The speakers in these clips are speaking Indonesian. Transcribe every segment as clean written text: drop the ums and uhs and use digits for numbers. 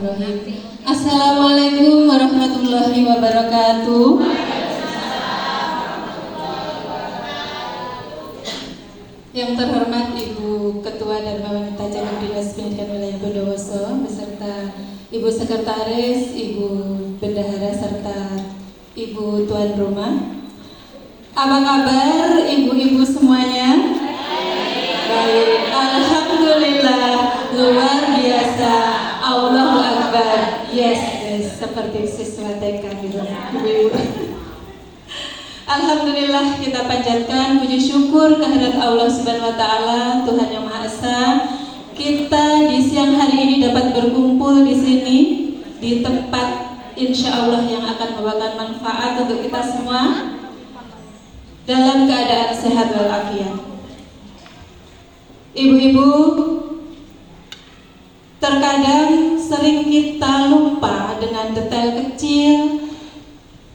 Bismillahirrahmanirrahim. Assalamualaikum warahmatullahi wabarakatuh. Yang terhormat Ibu Ketua Dharma Wanita Cabang Dinas Pendidikan Wilayah Bondowoso beserta Ibu Sekretaris, Ibu Bendahara serta Ibu Tuan Rumah. Apa kabar ibu-ibu semuanya? Baik, alhamdulillah, luar biasa, Allahu Akbar. Yes, seperti siswa TK gitu, ibu-ibu. Alhamdulillah, kita panjatkan puji syukur kehadirat Allah Subhanahu wa taala, Tuhan yang Maha Esa. Kita di siang hari ini dapat berkumpul di sini di tempat insya Allah yang akan membawakan manfaat untuk kita semua dalam keadaan sehat walafiat. Ibu-ibu, terkadang sering kita lupa dengan detail kecil,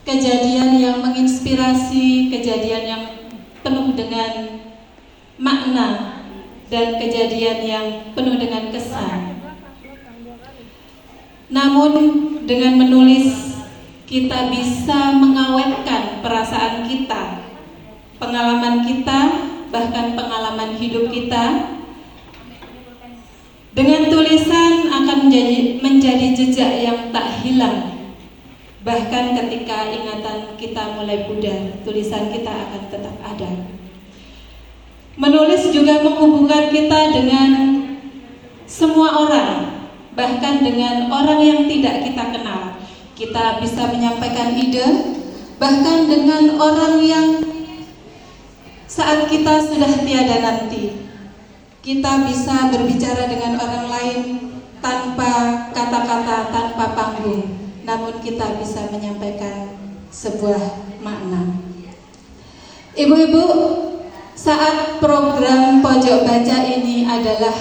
kejadian yang menginspirasi, kejadian yang penuh dengan makna, dan kejadian yang penuh dengan kesan. Namun dengan menulis kita bisa mengawetkan perasaan kita, pengalaman kita, bahkan pengalaman hidup kita. Dengan tulisan akan menjadi jejak yang tak hilang. Bahkan ketika ingatan kita mulai pudar, tulisan kita akan tetap ada. Menulis juga menghubungkan kita dengan semua orang, bahkan dengan orang yang tidak kita kenal. Kita bisa menyampaikan ide, bahkan dengan orang yang saat kita sudah tiada nanti, kita bisa berbicara dengan orang lain tanpa kata-kata, tanpa panggung, namun kita bisa menyampaikan sebuah makna. Ibu-ibu, saat program Pojok Baca ini adalah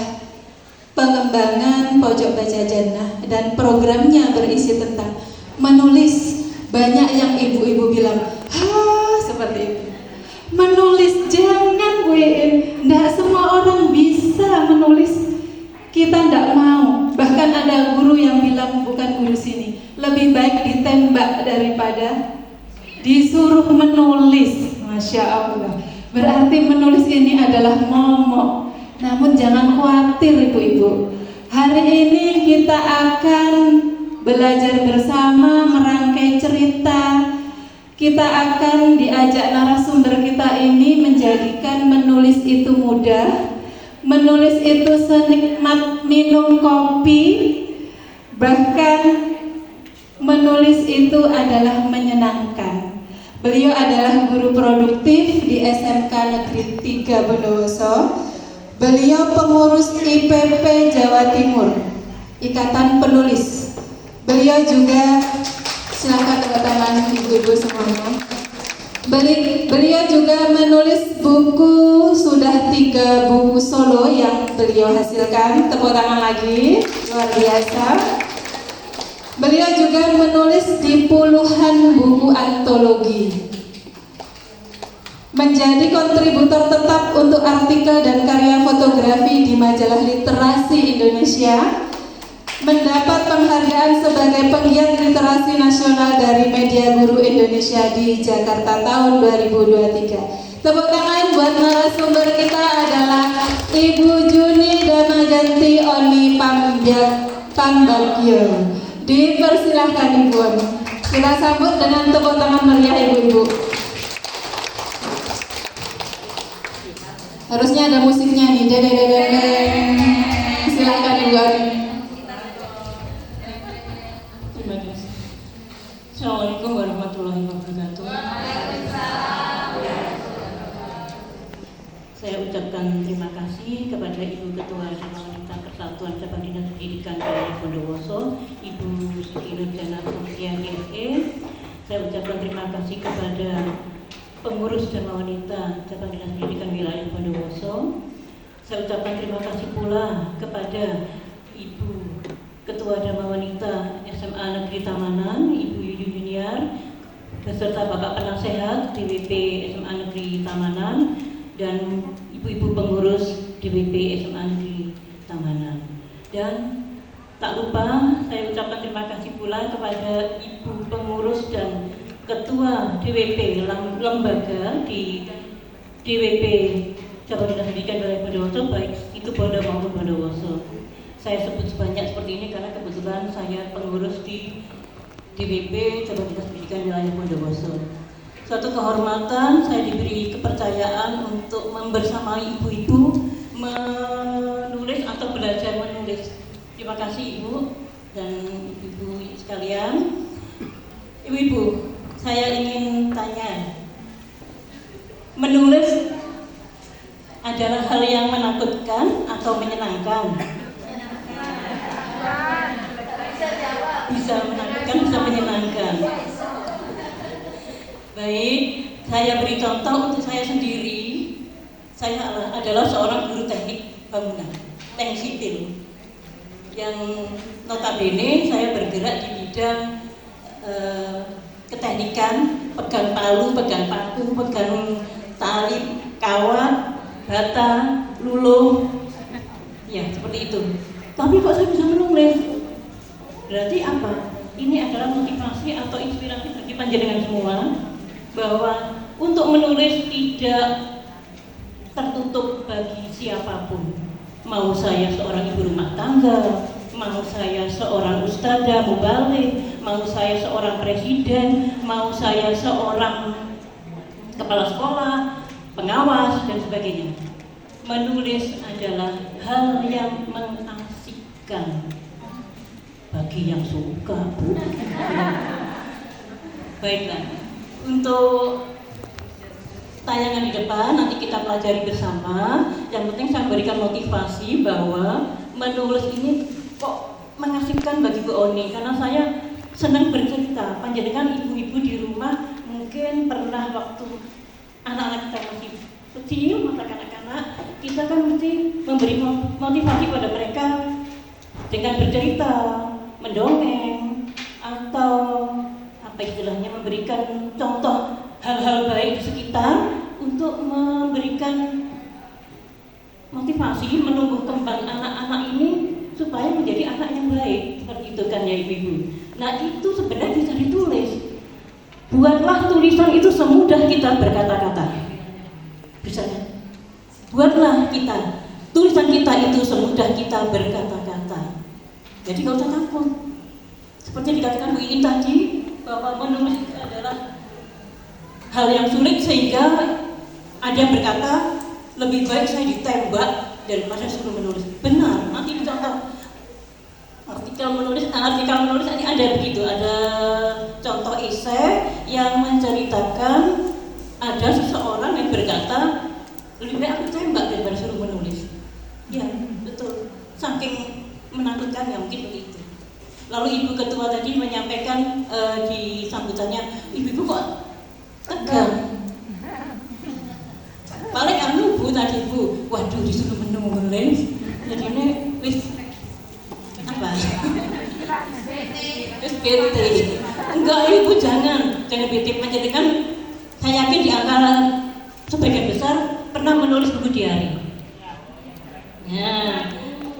pengembangan Pojok Baca Jannah dan programnya berisi tentang menulis. Banyak yang ibu-ibu bilang, seperti itu. Menulis jangan enggak semua orang bisa menulis, kita enggak mau. Bahkan ada guru yang bilang, bukan guru sini, lebih baik ditembak daripada disuruh menulis. Masya Allah, berarti menulis ini adalah momok. Namun jangan khawatir ibu-ibu, hari ini kita akan belajar bersama merangkai cerita. Kita akan diajak narasumber kita ini menjadikan menulis itu mudah, menulis itu senikmat minum kopi, bahkan menulis itu adalah menyenangkan. Beliau adalah guru produktif di SMK Negeri 3 Bondowoso. Beliau pengurus IPP Jawa Timur, Ikatan Penulis. Beliau juga, silakan teman-teman ibu-ibu semuanya. Beliau juga menulis buku, sudah 3 buku solo yang beliau hasilkan. Tepuk tangan lagi, luar biasa. Beliau juga menulis di puluhan buku antologi. Menjadi kontributor tetap untuk artikel dan karya fotografi di majalah Literasi Indonesia. Mendapat penghargaan sebagai penggiat literasi nasional dari Media Guru Indonesia di Jakarta tahun 2023. Tepuk tangan buat narasumber kita adalah Ibu Juni Damajanti Oni Pambagio. Dipersilahkan Ibu Oni. Kita sambut dengan tepuk tangan meriah ibu-ibu. Harusnya ada musiknya nih. Silakan Ibu Oni. Assalamualaikum warahmatullahi wabarakatuh. Saya ucapkan terima kasih kepada Ibu Ketua Dharma Wanita Persatuan Cabang Dinas Pendidikan Wilayah Bondowoso, Ibu Siti Nurjana Sofia GSE. Saya ucapkan terima kasih kepada pengurus Dharma Wanita Cabang Dinas Pendidikan Wilayah Bondowoso. Saya ucapkan terima kasih pula kepada Ibu Ketua Dharma Wanita SMA Negeri Tamanan, Ibu Yudi Junior, beserta Bapak Penasehat DWP SMA Negeri Tamanan, dan ibu-ibu pengurus DWP SMA Negeri Tamanan. Dan Tak lupa saya ucapkan terima kasih pula kepada Ibu Pengurus dan Ketua DWP lembaga di DWP Cabang Dinas Pendidikan Wilayah Bondowoso, baik itu Bondo maupun Bondowoso. Saya sebut sebanyak seperti ini karena kebetulan saya pengurus di DWP Cabang Dinas Pendidikan Wilayah Bondowoso. Suatu kehormatan saya diberi kepercayaan untuk membersamai ibu-ibu menulis atau belajar menulis. Terima kasih Ibu dan Ibu sekalian. Ibu-ibu, saya ingin tanya, menulis adalah hal yang menakutkan atau menyenangkan? Bisa menakutkan, bisa menyenangkan. Baik, saya beri contoh untuk saya sendiri. Saya adalah seorang guru teknik bangunan, teknik sipil, yang notabene saya bergerak di bidang keteknikan, pegang palu, pegang paku, pegang tali, kawat, bata, luluh, ya seperti itu. Tapi kok saya bisa menulis? Berarti apa? Ini adalah motivasi atau inspirasi bagi panjenengan semua bahwa untuk menulis tidak tertutup bagi siapapun. Mau saya seorang ibu rumah tangga, mau saya seorang ustadzah mubalik, mau saya seorang presiden, mau saya seorang kepala sekolah, pengawas dan sebagainya. Menulis adalah hal yang mengasyikkan bagi yang suka, Bu. Baiklah, untuk tayangan di depan nanti kita pelajari bersama. Yang penting saya berikan motivasi bahwa menulis ini kok mengasyikkan bagi Bu Oni, karena saya senang bercerita. Panjenengan ibu-ibu di rumah mungkin pernah waktu anak-anak kita masih kecil, masa kanak-kanak, kita kan mesti memberi motivasi pada mereka dengan bercerita, mendongeng, atau apa istilahnya, memberikan contoh hal-hal baik di sekitar untuk memberikan motivasi menumbuh kembang anak-anak ini supaya menjadi anak yang baik, seperti itu kan ya ibu-ibu. Nah itu sebenarnya bisa ditulis. Buatlah tulisan itu semudah kita berkata-kata. Bisa kan? Buatlah kita tulisan kita itu semudah kita berkata-kata. Jadi gak usah takut. Seperti dikatakan Bu Iin tadi, bahwa menulis itu adalah hal yang sulit, sehingga ada yang berkata lebih baik saya ditembak daripada suruh menulis. Benar, nanti dicontoh artikel menulis nanti ada begitu, ada contoh esai yang menceritakan ada seseorang yang berkata lebih baik aku tembak daripada suruh menulis. Ya betul, saking menakutkannya mungkin begitu. Lalu Ibu Ketua tadi menyampaikan di sambutannya, ibu-ibu kok tegang? Paling anu Bu tadi Bu, waduh disuruh menulis, jadi ini wis apa? Wis bete. Enggak Ibu, jangan bete. Menjadikan saya yakin di antara sebagian besar pernah menulis buku diari.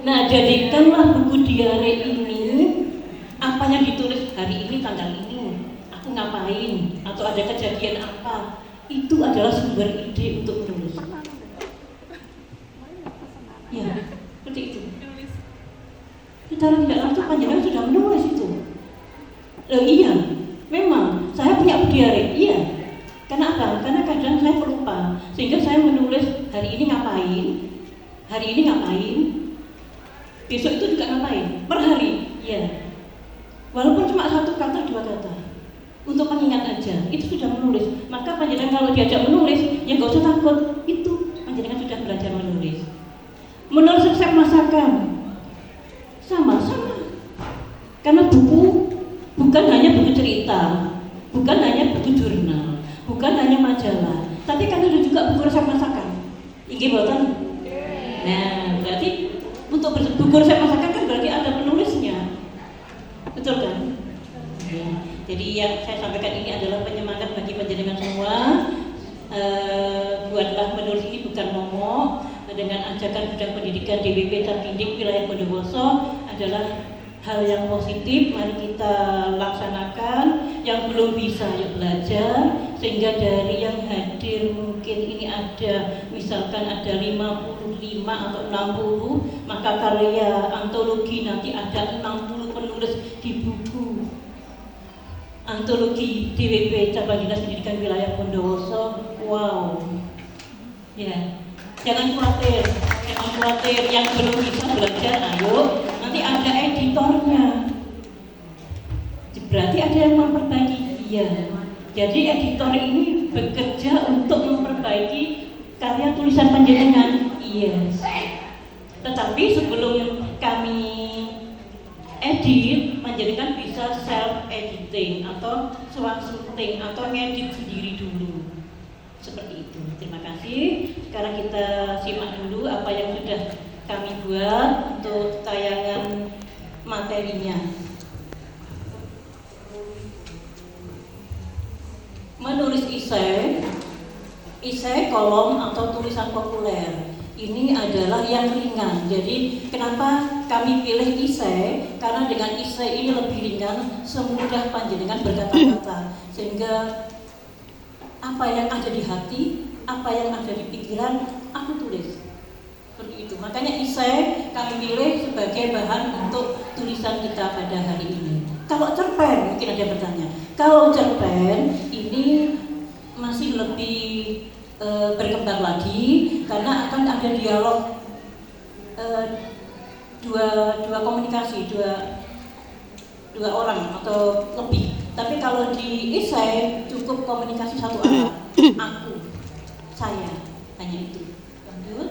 Nah jadikanlah buku diari ini apa yang ditulis hari ini, tanggal ini, aku ngapain, atau ada kejadian apa, itu adalah sumber ide untuk menulis. Ya, seperti itu. Secara tidak langsung panjenengan sudah menulis itu. Iya, memang saya punya buku diari. Iya. Karena apa? Karena kadang saya pelupa, sehingga saya menulis hari ini ngapain, besok itu juga ngapain, per hari. Iya. Walaupun cuma 1 kata, 2 kata, untuk pengingat aja, itu sudah menulis. Maka panjenengan kalau diajak menulis, ya nggak usah takut, itu panjenengan sudah belajar menulis. Menulis resep masakan, sama-sama. Karena buku bukan hanya buku cerita, bukan hanya buku jurnal, bukan hanya majalah, tapi kan ada juga buku resep masakan. Inggih boten? Nah, berarti untuk buku resep masakan kan berarti ada penulisnya. Betul kan? Ya. Jadi yang saya sampaikan ini adalah penyemangat bagi panjenengan semua. Buatlah menulis ini bukan momok. Dengan ajakan bidang pendidikan DWP Tertindik Wilayah Bondowoso adalah hal yang positif, mari kita laksanakan. Yang belum bisa yuk belajar, sehingga dari yang hadir mungkin ini ada, misalkan ada 55 atau 60, maka karya antologi nanti ada 60 penulis di buku antologi DWP Cabang Dinas Pendidikan Wilayah Bondowoso. Wow, ya, jangan khawatir yang belum bisa belajar, ayo nanti ada editornya. Berarti ada yang memperbaiki, iya. Jadi editor ini bekerja untuk memperbaiki karya tulisan panjenengan, iya. Tetapi sebelum kami edit, panjenengan bisa self editing atau swashooting atau ngedit sendiri dulu. Seperti itu. Terima kasih. Sekarang kita simak dulu apa yang sudah kami buat untuk tayangan materinya. Menulis esai kolom atau tulisan populer ini adalah yang ringan. Jadi kenapa kami pilih esai? Karena dengan esai ini lebih ringan, semudah panjenengan berkata-kata, sehingga apa yang ada di hati, apa yang ada di pikiran, aku tulis. Seperti itu. Makanya esai kami pilih sebagai bahan untuk tulisan kita pada hari ini. Kalau cerpen, mungkin ada yang bertanya. Kalau cerpen ini masih lebih berkembang lagi karena akan ada dialog dua komunikasi, dua orang atau lebih. Tapi kalau di esai cukup komunikasi satu arah, aku, saya, hanya itu. Lanjut.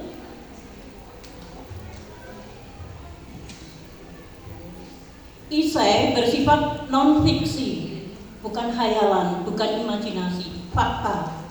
Esai bersifat non-fiksi, bukan khayalan, bukan imajinasi, fakta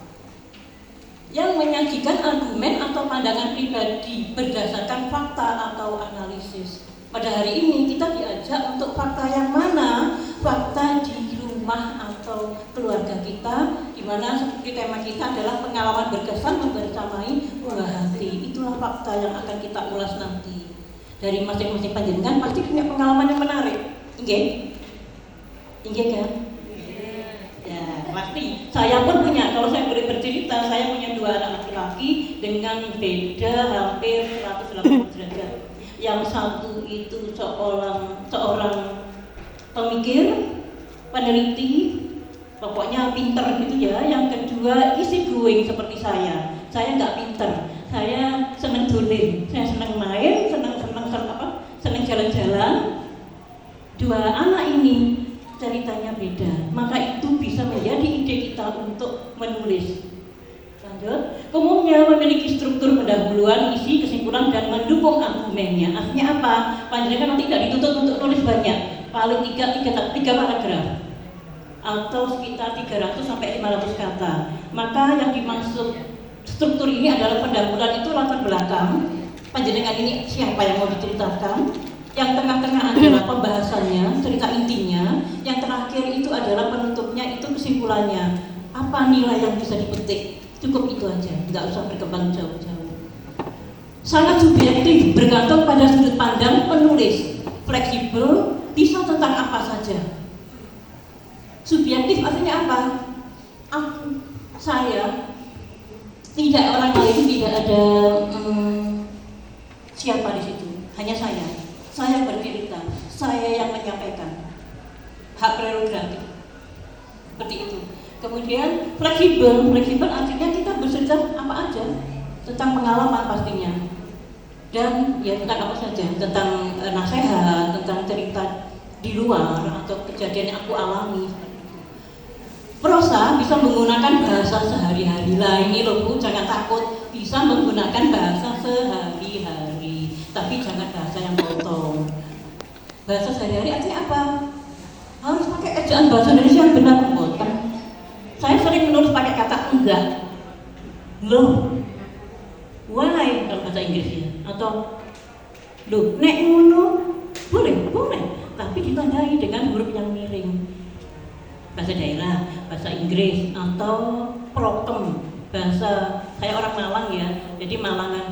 yang menyajikan argumen atau pandangan pribadi berdasarkan fakta atau analisis. Pada hari ini kita diajak untuk fakta yang mana? Fakta di rumah atau keluarga kita, di mana seperti tema kita adalah pengalaman berkesan membersamai buah hati. Itulah fakta yang akan kita ulas nanti. Dari masing-masing panjenengan pasti punya pengalaman yang menarik, enggak? Enggak kan? Ya, pasti. Saya pun punya, kalau saya boleh bercerita, saya punya 2 anak laki-laki dengan beda hampir 180 derajat. Yang satu itu seorang pemikir, peneliti, pokoknya pinter gitu ya. Yang kedua easy going seperti saya. Saya nggak pinter, saya seneng dolen, saya seneng main, seneng jalan-jalan. 2 anak ini ceritanya beda, maka itu bisa menjadi ide kita untuk menulis. Lanjut. Umumnya memiliki struktur pendahuluan, isi, kesimpulan, dan mendukung argumennya. Artinya apa? Panjenengan nanti tidak dituntut untuk nulis banyak, paling 3 paragraf atau sekitar 300 sampai 500 kata. Maka yang dimaksud struktur ini adalah pendahuluan itu latar belakang panjenengan ini siapa yang mau diceritakan. Yang tengah-tengah adalah pembahasannya, cerita intinya. Yang terakhir itu adalah penutupnya, itu kesimpulannya. Apa nilai yang bisa dipetik? Cukup itu aja, nggak usah berkembang jauh-jauh. Sangat subjektif, bergantung pada sudut pandang penulis. Fleksibel, bisa tentang apa saja. Subjektif artinya apa? Aku, saya, tidak orang lain, tidak ada siapa di situ, hanya saya. Saya bercerita, saya yang menyampaikan, hak prerogatif, seperti itu. Kemudian fleksibel artinya kita bercerita apa aja tentang pengalaman pastinya, dan ya tentang apa saja, tentang nasihat, tentang cerita di luar atau kejadian yang aku alami. Prosa bisa menggunakan bahasa sehari-hari. Lah ini loh Bu, jangan takut, bisa menggunakan bahasa sehari-hari, tapi jangan bahasa yang kotor. Bahasa sehari-hari artinya apa? Harus pakai ejaan bahasa Indonesia yang benar, bukan? Saya sering menulis pakai kata enggak, loh, why kalau bahasa Inggrisnya, atau loh, nek ngono, boleh, tapi ditandai dengan huruf yang miring. Bahasa daerah, bahasa Inggris, atau prokem, bahasa, saya orang Malang ya, jadi Malangan.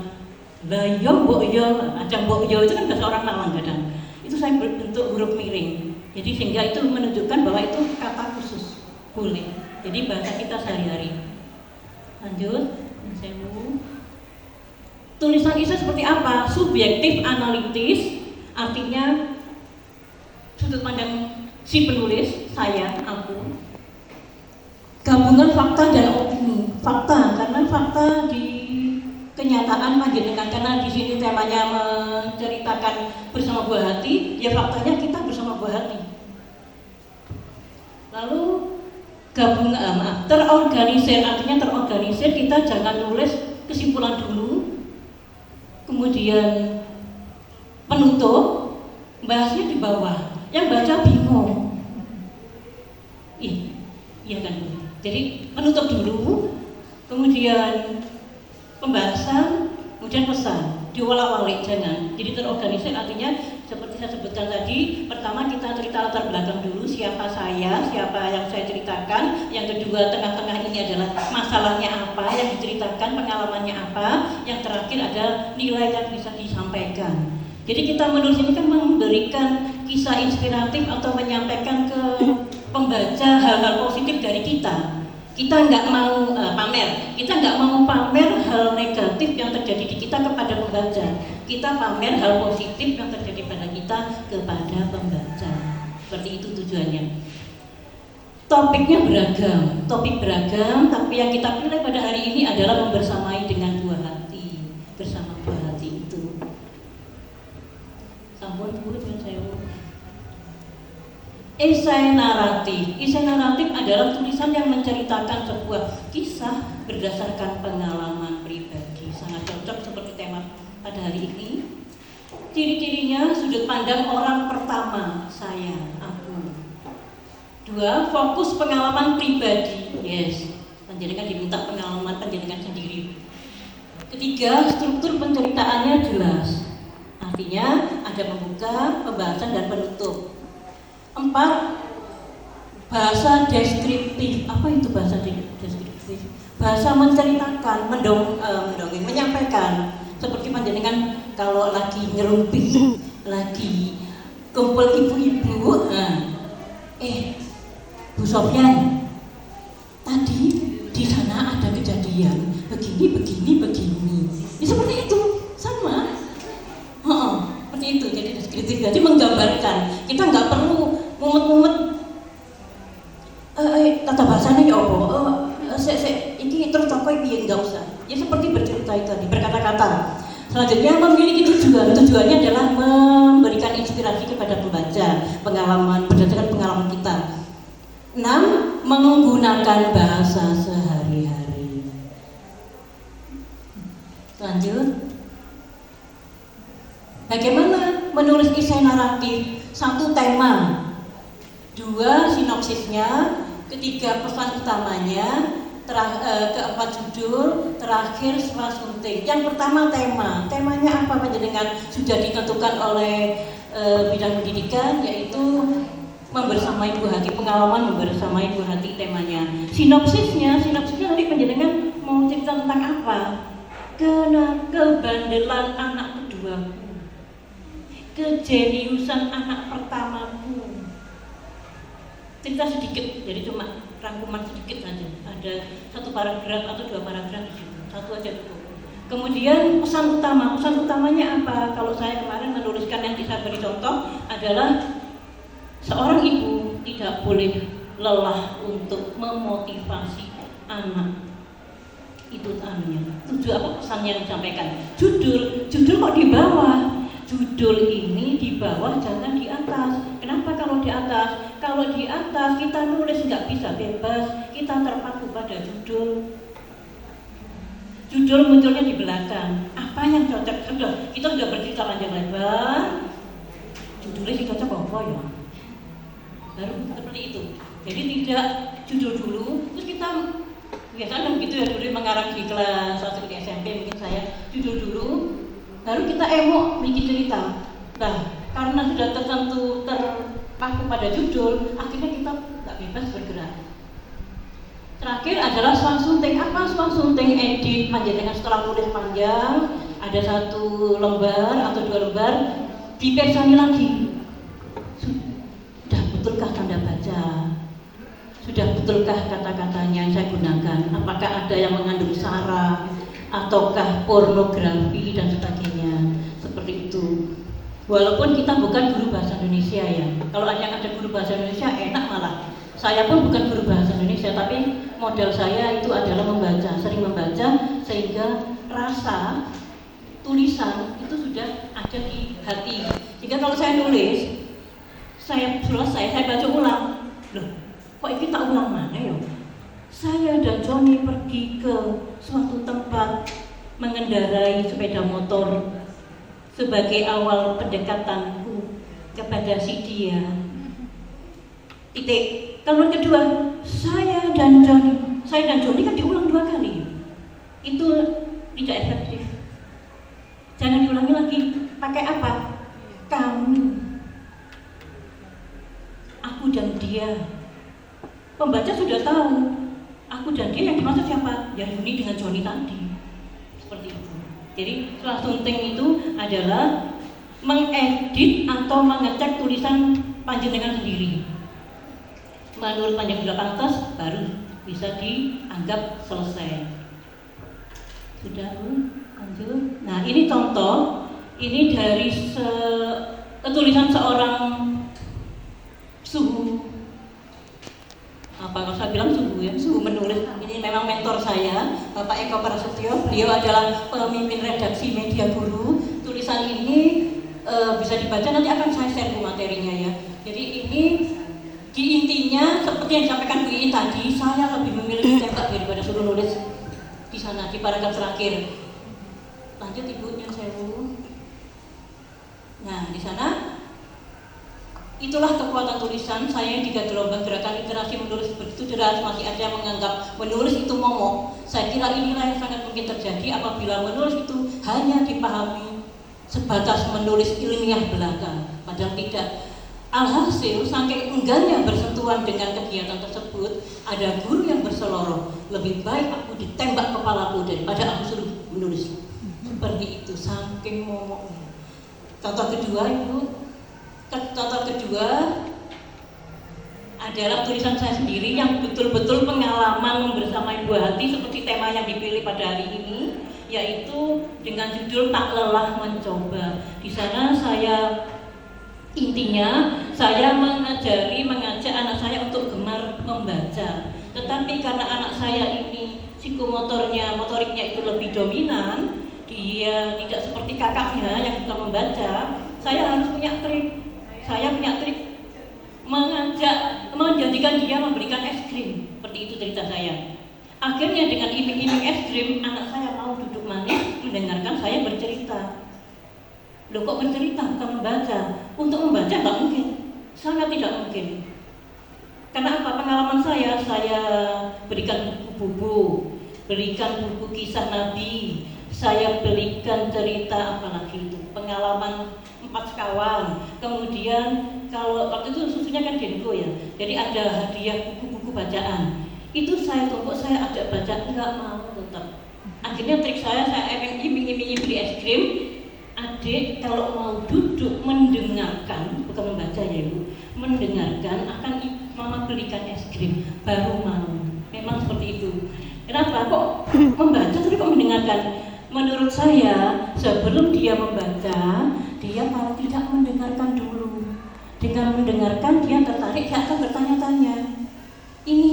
Lah yo mbok yo, ada mbok yo itu kan bahasa orang Malang kadang. itu saya berbentuk huruf miring. Jadi sehingga itu menunjukkan bahwa itu kata khusus, boleh. Jadi bahasa kita sehari-hari. Lanjut, sewu. Tulisan Isa seperti apa? Subjektif analitis, artinya sudut pandang si penulis, saya, aku. Gabungan fakta dan opini. Fakta, karena fakta di kenyataan panjenengan, karena di sini temanya menceritakan bersama buah hati, ya faktanya kita bersama buah hati. Lalu gabungan, terorganisir, artinya terorganisir, kita jangan nulis kesimpulan dulu, kemudian penutup, bahasnya di bawah, yang baca bingung. Iya kan? Jadi penutup dulu, kemudian pembahasan, kemudian pesan, diulang-ulang, jangan. Jadi terorganisir artinya seperti saya sebutkan tadi, pertama kita cerita latar belakang dulu, siapa saya, siapa yang saya ceritakan. Yang kedua, tengah-tengah ini adalah masalahnya apa yang diceritakan, pengalamannya apa. Yang terakhir ada nilai yang bisa disampaikan. Jadi kita menulis ini kan memberikan kisah inspiratif atau menyampaikan ke pembaca hal-hal positif dari kita. Kita nggak mau pamer, kita nggak mau pamer hal negatif yang terjadi di kita kepada pembaca. Kita pamer hal positif yang terjadi pada kita kepada pembaca. Seperti itu tujuannya. Topik beragam, tapi yang kita pilih pada hari ini adalah membersamai dengan buah hati, bersama buah hati itu. Sampun Bu, saya. Esai naratif adalah tulisan yang menceritakan sebuah kisah berdasarkan pengalaman pribadi. Sangat cocok seperti tema pada hari ini. Ciri-cirinya sudut pandang orang pertama, saya, aku. 2, fokus pengalaman pribadi. Yes, panjenengan diminta pengalaman panjenengan sendiri. 3, struktur penceritaannya jelas. Artinya ada pembuka, pembahasan dan penutup. 4, bahasa deskriptif. Apa itu bahasa deskriptif? Bahasa menceritakan, mendongeng, menyampaikan. Seperti panjenengan kalau lagi ngerumpi, lagi kumpul ibu-ibu, Bu Sofyan, tadi di sana ada kejadian begini. Ya, seperti itu, sama. Seperti itu, jadi deskriptif. Jadi menggambarkan. Kita nggak perlu mumet-mumet. Tata bahasanya ya apa? Ini terus tokoh piye, nggak usah. Ya seperti bercerita itu tadi, berkata-kata. Selanjutnya memiliki tujuan. Tujuannya adalah memberikan inspirasi kepada pembaca, berdasarkan pengalaman kita. 6, menggunakan bahasa sehari-hari. Lanjut. Bagaimana menulis esai naratif? 1, tema. 2, sinopsisnya. 3, pesan utamanya. 4, judul. Terakhir, swasunting. Yang pertama, tema. Temanya apa panjenengan? Sudah ditentukan oleh bidang pendidikan, yaitu membersamai buah hati, pengalaman membersamai buah hati temanya. Sinopsisnya nanti panjenengan mau cerita tentang apa? Kebandelan anak keduaku, kejeniusan anak pertamaku. Cerita sedikit, jadi cuma rangkuman sedikit saja. Ada 1 paragraf atau 2 paragraf di situ, 1 aja cukup. Kemudian pesan utamanya apa? Kalau saya kemarin menuliskan yang bisa beri contoh adalah seorang ibu tidak boleh lelah untuk memotivasi anak. Itu pesan yang disampaikan. Judul kok di bawah? Judul ini di bawah, jangan di atas. Kenapa kalau di atas? Kalau di atas kita nulis nggak bisa bebas, kita terpaku pada judul. Judul munculnya di belakang. Apa yang cocok? Kita sudah bercerita panjang lebar. Judulnya sih cocok apa ya? Baru seperti itu. Jadi tidak judul dulu, terus kita biasanya begitu ya, dulu mengarang di kelas 1 di SMP mungkin saya, judul dulu, baru kita bikin cerita. Nah, karena sudah terpaku pada judul, akhirnya kita nggak bebas bergerak. Terakhir adalah swasunting. Apa swasunting? Edit panjenengan setelah nulis panjang, ada 1 lembar atau 2 lembar, dipersani lagi. betulkah tanda baca, sudah betulkah kata-katanya yang saya gunakan, apakah ada yang mengandung sara ataukah pornografi dan sebagainya, seperti itu. Walaupun kita bukan guru bahasa Indonesia ya, kalau yang ada guru bahasa Indonesia enak malah. Saya pun bukan guru bahasa Indonesia, tapi modal saya itu adalah membaca, sering membaca, sehingga rasa tulisan itu sudah ada di hati. Jika kalau saya nulis, saya selesai, saya baca ulang. Loh, kok kita ulang mana ya? Saya dan Joni pergi ke suatu tempat mengendarai sepeda motor sebagai awal pendekatanku kepada si dia. Titik. Kalau kedua, saya dan Joni kan diulang 2 kali. Itu tidak efektif. Jangan diulangi lagi. Pakai apa? Kamu, aku dan dia. Pembaca sudah tahu. Aku dan dia yang dimaksud siapa? Ya Yuni dengan Joni tadi. Seperti itu. Jadi setelah sunting itu adalah mengedit atau mengecek tulisan panjenengan sendiri. Menurut panjang sudah pantas, baru bisa dianggap selesai. Sudah Bu, lanjut. Nah ini contoh, ini dari tulisan seorang suhu. Apa kalau saya bilang suhu ya, suhu menulis. Ini memang mentor saya, Bapak Eko Prasetyo. Beliau adalah pemimpin redaksi Media Guru. Tulisan ini bisa dibaca, nanti akan saya share materinya ya. Jadi ini di intinya seperti yang disampaikan Bu Iin tadi, saya lebih memilih cetak daripada suruh nulis di sana di paragraf terakhir. Lanjut Ibu yang saya dulu. Nah di sana itulah kekuatan tulisan saya yang 3 gelombang gerakan literasi menulis begitu deras, masih ada yang menganggap menulis itu momok. Saya kira inilah yang sangat mungkin terjadi apabila menulis itu hanya dipahami sebatas menulis ilmiah belaka, padahal tidak. Alhasil, saking enggannya bersentuhan dengan kegiatan tersebut, ada guru yang berseloroh, lebih baik aku ditembak kepalaku daripada aku suruh menulis. Seperti itu, saking momoknya. Contoh kedua, Ibu. Contoh kedua adalah tulisan saya sendiri yang betul-betul pengalaman bersama Ibu Hati seperti tema yang dipilih pada hari ini, yaitu dengan judul Tak Lelah Mencoba. Di sana intinya saya mengajak anak saya untuk gemar membaca. Tetapi karena anak saya ini motoriknya itu lebih dominan, dia tidak seperti kakaknya yang suka membaca, saya harus punya trik. Saya punya trik menjadikan dia memberikan es krim. Seperti itu cerita saya. Akhirnya dengan iming-iming es krim, anak saya mau duduk manis mendengarkan saya bercerita. Loh kok bercerita bukan membaca? Untuk membaca nggak mungkin, sangat tidak mungkin. Karena apa? Pengalaman saya berikan buku, berikan buku kisah Nabi, saya berikan cerita apalagi itu, pengalaman 4 sekawan. Kemudian kalau waktu itu susunya kan Denko ya, jadi ada hadiah buku-buku bacaan. Itu saya tumpuk, saya ajak baca, nggak mau tetap. Akhirnya trik saya iming-imingi beli es krim. Adik kalau mau duduk mendengarkan, bukan membaca ya Ibu, mendengarkan akan mama belikan es krim, baru mau. Memang seperti itu. Kenapa? Kok membaca tapi kok mendengarkan? Menurut saya sebelum dia membaca, dia malah tidak mendengarkan dulu. Dengan mendengarkan dia tertarik, dia akan bertanya-tanya. Ini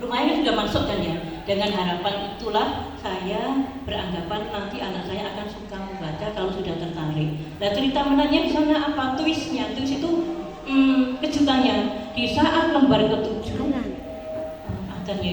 lumayan sudah masuk kan ya. Dengan harapan itulah saya beranggapan nanti anak saya akan suka membaca kalau sudah tertarik. Nah cerita menariknya di sana apa? Twistnya, twist itu kejutannya di saat lembar ke-7 akannya